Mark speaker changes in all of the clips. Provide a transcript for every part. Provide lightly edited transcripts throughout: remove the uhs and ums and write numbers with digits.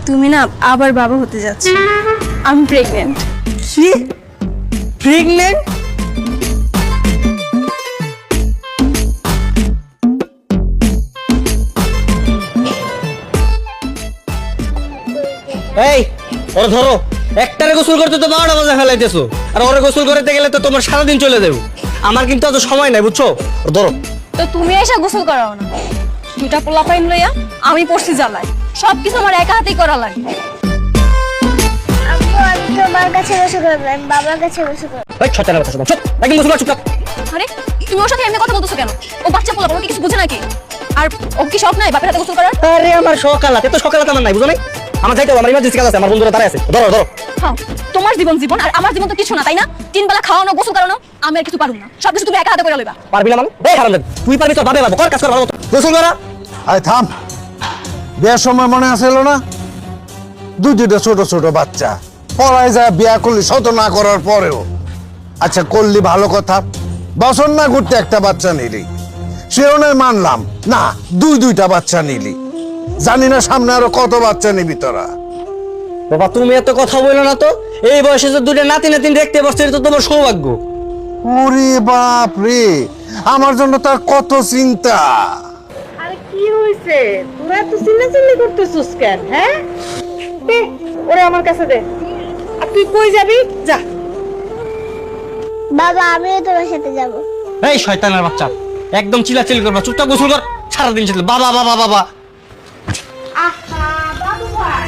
Speaker 1: তুমি না আবার বাবা হতে যাচ্ছ। আমি প্রেগনেন্ট।
Speaker 2: কি প্রেগনেন্ট? এই ওরে ধরো, একটারে গোসল করতে তো 12টা বাজে ফেলাইতেছো, আর ওরে গোসল করতে গেলে তো তোমার সারাদিন চলে যাবে। আমার কিন্তু এত সময় নাই, বুঝছো? ওরে ধরো।
Speaker 1: তো তুমি এসে গোসল করাও না, দুইটা পোলাপাইন লইয়া আমি পড়ছি জ্বালাই। সবকিছু আমার একা হাতেই করা লাগে।
Speaker 3: আমি তোমার কাছে বসে করবো, আমি বাবার কাছে বসে করবো।
Speaker 2: এই ছটা কথা শোনো, চুপ একদম গোসল কর, চুপ থাক।
Speaker 1: আরে তুমি ওর সাথে এমনি কথা বলতেছো কেন? ও বাচ্চা পোলাপান, ও কি কিছু বুঝে নাকি? আর ও কি শখ নাই বাপের হাতে গোসল করার?
Speaker 2: আরে আমার সকালাতে তো সকালাতে আমার নাই, বুঝো নাই? আমার যাইতে হবে, আমার ইমার্জেন্সি কাজ আছে, আমার বন্ধুরা দাঁড়ায় আছে। ধরো ধরো।
Speaker 1: হ্যাঁ, তোমার জীবন জীবন আর আমার জীবন তো কিছু না, তাই না? 3 বেলা খাওয়ানো গোসল করানো আমি আর কিছু পারুম না, সবকিছু তুমি একা হাতে করে লইবা।
Speaker 2: পারবি না মানে? এই হারামজাদা, তুই পারবি তো ভাবে ভাবো, কর কাজ কর ভালো মতো। গোসল করা।
Speaker 4: আয় থাম, বিয়ার সময় মনে আসিল না দুইটা ছোট ছোট বাচ্চা পড়ায় যায়, বিয়া করলি শত না করার পরেও। আচ্ছা করলি ভালো কথা, বছর না ঘুরতে একটা বাচ্চা নিলি, সেও নয় মানলাম না, দুইটা বাচ্চা নিলি। জানি না সামনে আরো কত বাচ্চা নিবি তোরা।
Speaker 2: বাবা তুমি এত কথা বলো না তো, এই বয়সে যে দুইটা নাতি নাতিন দেখতে পাচ্ছ, এটা তো তোমার সৌভাগ্য।
Speaker 4: ওরে বাপ রে, আমার জন্য তার কত চিন্তা।
Speaker 5: আরে কি হইছে, তোরা এত চিল্লাচিল্লি করতেছিস কেন? হ্যাঁ দে ওরে আমার কাছে দে। আর তুই কই যাবি? যা।
Speaker 3: বাবা আমিও তোমার সাথে যাবো।
Speaker 2: এই শয়তানের বাচ্চা, একদম চিল্লাচিল্লি করবা, চুপচাপ গোসল কর। সারাদিন ছিল বাবা বাবা বাবা।
Speaker 5: আহা বাবু ভাই,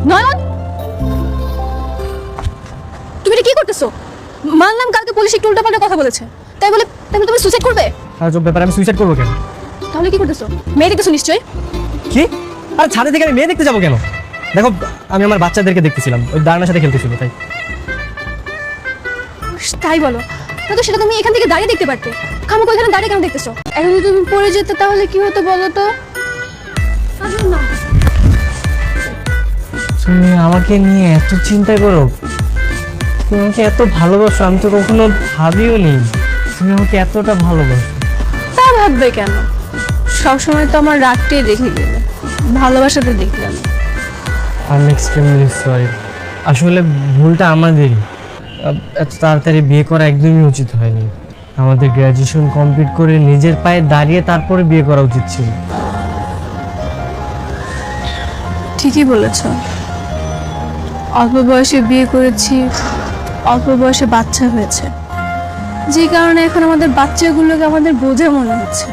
Speaker 1: নয়ন, তুমি এটা কি করতেছো? মানলাম কালকে পুলিশ একটু উল্টাপাল্টা কথা বলেছে, তাই বলে তুমি সুইসাইড করবে?
Speaker 2: আর জব ব্যাপারে আমি সুইসাইড করবো কেন?
Speaker 1: তাহলে কি করতেছো? মেয়ে দেখতেছো নিশ্চয়ই।
Speaker 2: কি? আরে ছাদে থেকে আমি মেয়ে দেখতে যাবো কেন? দেখো আমি আমার বাচ্চাদেরকে দেখতেছিলাম, ওই দাঁড়ানোর সাথে খেলতেছিল তাই।
Speaker 1: তাই বলো? না তো সেটা তুমি এখান থেকে দাঁড়িয়ে দেখতে পারতে, খামো এখানে দাঁড়িয়ে কেন দেখতেছো? এখন যদি তুমি পড়ে যেতে তাহলে কি হতো বলো তো?
Speaker 2: তুমি আমাকে নিয়ে এত চিন্তা করো, তুমি আমাকে এত ভালোবাসো, আমি তো কখনো ভাবিও নি তুমি আমাকে এতটা ভালোবাসো।
Speaker 1: তা ভাববে কেন? সবসময় তো আমার রাগটাই দেখে গেলে, ভালোবাসাতে দেখলাম।
Speaker 2: আমি এক্সট্রিমলি সরি, আসলে ভুলটা আমাদেরই। এত তাড়াতাড়ি বিয়ে করা একদমই উচিত হয়নি। আমাদের গ্র্যাজুয়েশন কমপ্লিট করে নিজের পায়ে দাঁড়িয়ে তারপরে বিয়ে করা উচিত ছিল।
Speaker 1: ঠিকই বলেছ, অল্প বয়সে বিয়ে করেছি, অল্প বয়সে বাচ্চা হয়েছে, যে কারণে এখন আমাদের বাচ্চাগুলোকে আমাদের বোঝা মনে হচ্ছে।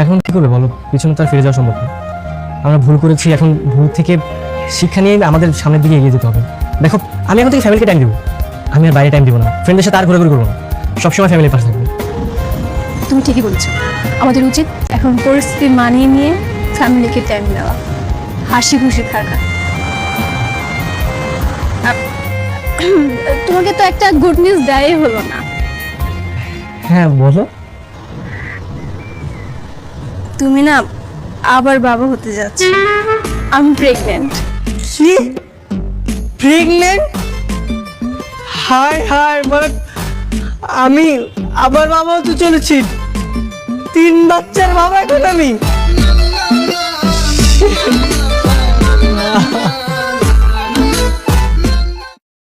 Speaker 2: এখন কি করবে বলো? পিছনে তো আর ফিরে যাওয়া সম্ভব না। আমরা ভুল করেছি, এখন ভুল থেকে শিক্ষা নিয়ে আমাদের সামনের দিকে এগিয়ে যেতে হবে। দেখো আমি এখন থেকে ফ্যামিলিকে টাইম দিব, আমি আর বাইরে টাইম দিব না, ফ্রেন্ডের সাথে আর ঘোরাঘুরি করবো না, সবসময় ফ্যামিলির পাশে থাকবো।
Speaker 1: তুমি ঠিকই বলেছো, আমাদের উচিত এখন পরিস্থিতি মানিয়ে নিয়ে ফ্যামিলিকে টাইম দেওয়া, হাসি খুশি থাকা। তোমাকে তো একটা গুড নিউজ দেয়াই হলো না।
Speaker 2: হ্যাঁ বলো।
Speaker 1: তুমি না আবার বাবা হতে যাচ্ছ। আমি প্রেগনেন্ট।
Speaker 2: কি প্রেগনেন্ট? হাই হাই, মানে আমি আবার বাবা হতে চলেছি, 3 বাচ্চার বাবা এখন আমি।